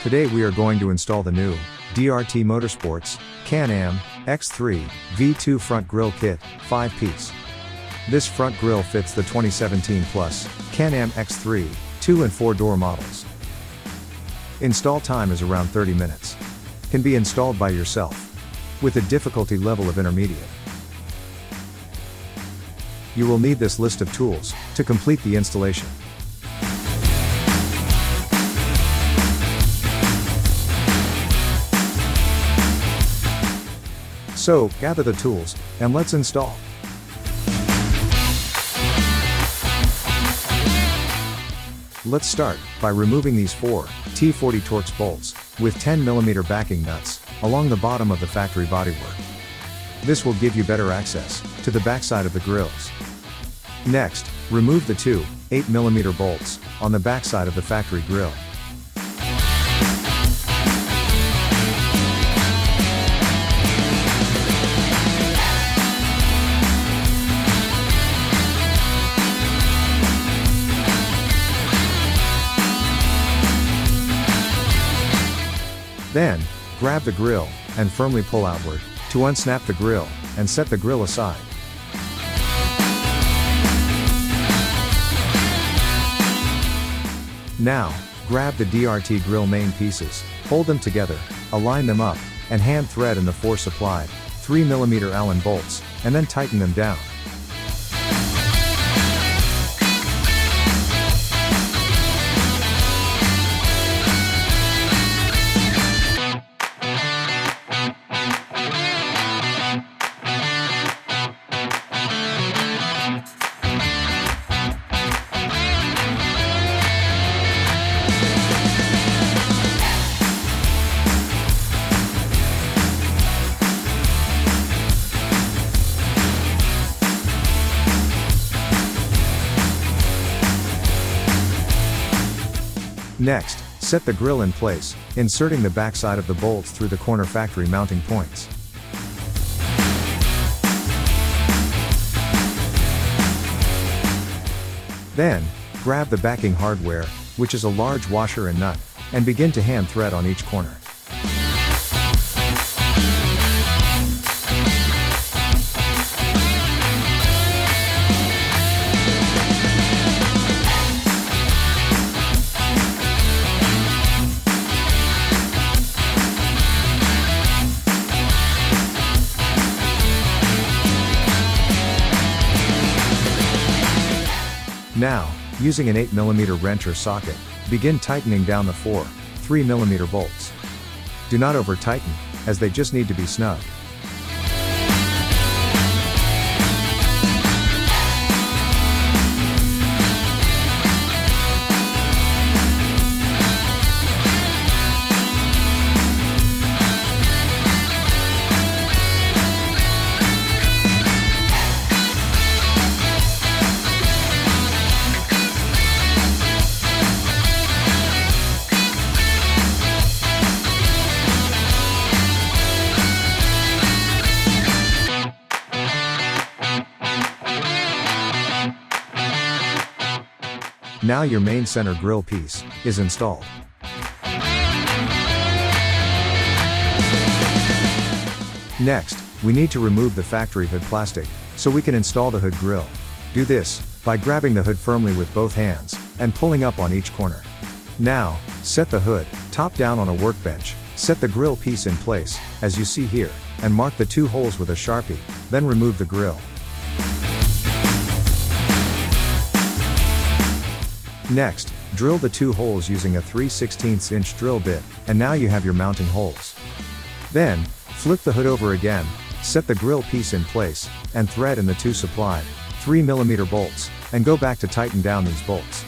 Today we are going to install the new DRT Motorsports Can-Am X3 V2 front grille kit, 5-piece. This front grille fits the 2017 Plus Can-Am X3 2 and 4 door models. Install time is around 30 minutes. Can be installed by yourself with a difficulty level of intermediate. You will need this list of tools to complete the installation. So, gather the tools, and let's install. Let's start by removing these 4 T40 Torx bolts with 10mm backing nuts along the bottom of the factory bodywork. This will give you better access to the backside of the grills. Next, remove the 2 8mm bolts on the backside of the factory grille. Then, grab the grille and firmly pull outward to unsnap the grille and set the grille aside. Now, grab the DRT grille main pieces, hold them together, align them up, and hand thread in the 4 supplied 3mm Allen bolts, and then tighten them down. Next, set the grille in place, inserting the backside of the bolts through the corner factory mounting points. Then, grab the backing hardware, which is a large washer and nut, and begin to hand thread on each corner. Now, using an 8mm wrench or socket, begin tightening down the 4 3mm bolts. Do not over-tighten, as they just need to be snug. Now your main center grille piece is installed. Next, we need to remove the factory hood plastic, so we can install the hood grille. Do this by grabbing the hood firmly with both hands, and pulling up on each corner. Now, set the hood top down on a workbench, set the grille piece in place, as you see here, and mark the 2 holes with a Sharpie, then remove the grille. Next, drill the 2 holes using a 3/16 inch drill bit, and now you have your mounting holes. Then, flip the hood over again, set the grille piece in place, and thread in the 2 supplied 3mm bolts, and go back to tighten down these bolts.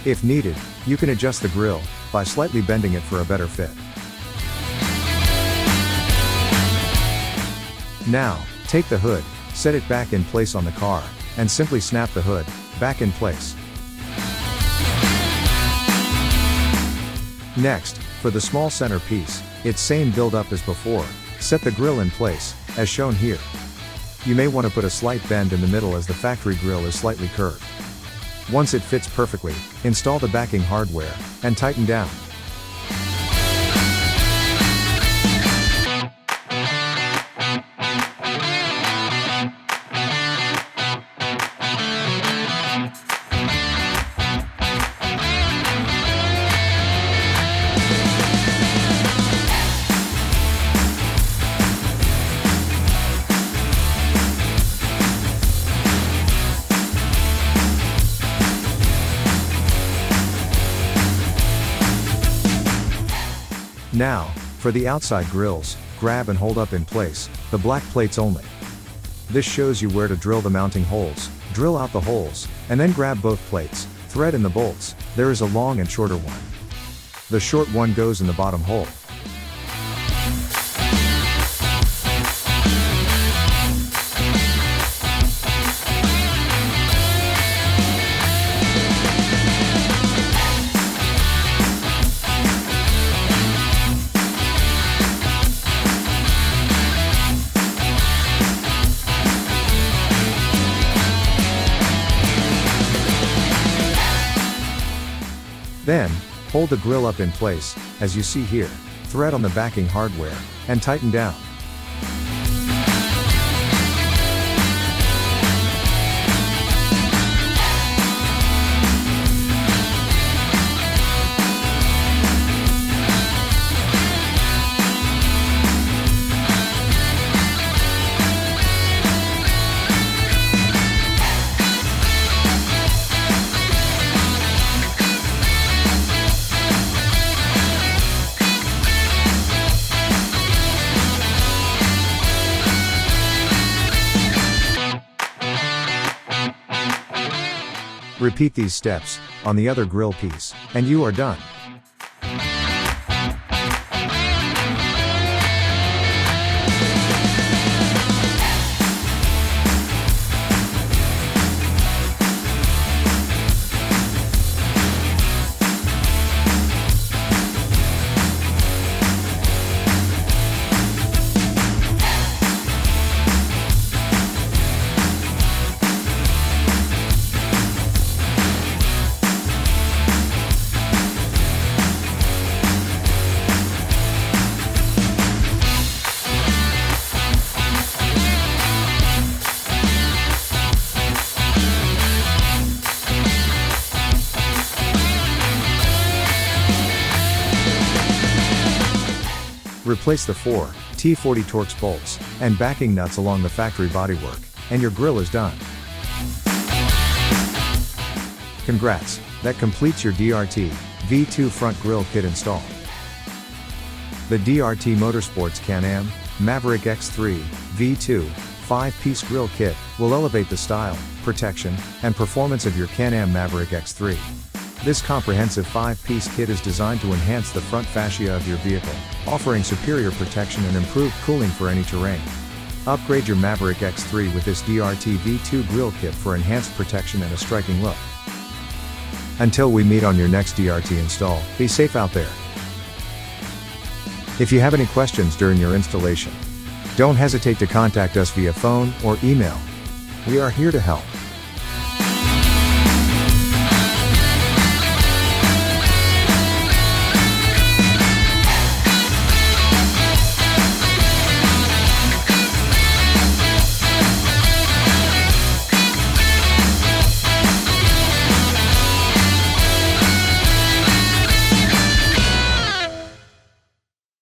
If needed, you can adjust the grille by slightly bending it for a better fit. Now, take the hood, set it back in place on the car, and simply snap the hood back in place. Next, for the small center piece, it's same build up as before. Set the grille in place, as shown here. You may want to put a slight bend in the middle as the factory grille is slightly curved. Once it fits perfectly, install the backing hardware, and tighten down. Now, for the outside grills, grab and hold up in place, the black plates only. This shows you where to drill the mounting holes. Drill out the holes, and then grab both plates, thread in the bolts. There is a long and shorter one. The short one goes in the bottom hole. Then, hold the grill up in place, as you see here, thread on the backing hardware, and tighten down. Repeat these steps on the other grill piece, and you are done. Replace the 4 T40 Torx bolts and backing nuts along the factory bodywork, and your grill is done. Congrats, that completes your DRT V2 front grille kit install. The DRT Motorsports Can-Am Maverick X3 V2 5-piece grille kit will elevate the style, protection, and performance of your Can-Am Maverick X3. This comprehensive 5-piece kit is designed to enhance the front fascia of your vehicle, offering superior protection and improved cooling for any terrain. Upgrade your Maverick X3 with this DRT V2 grille kit for enhanced protection and a striking look. Until we meet on your next DRT install, be safe out there. If you have any questions during your installation, don't hesitate to contact us via phone or email. We are here to help.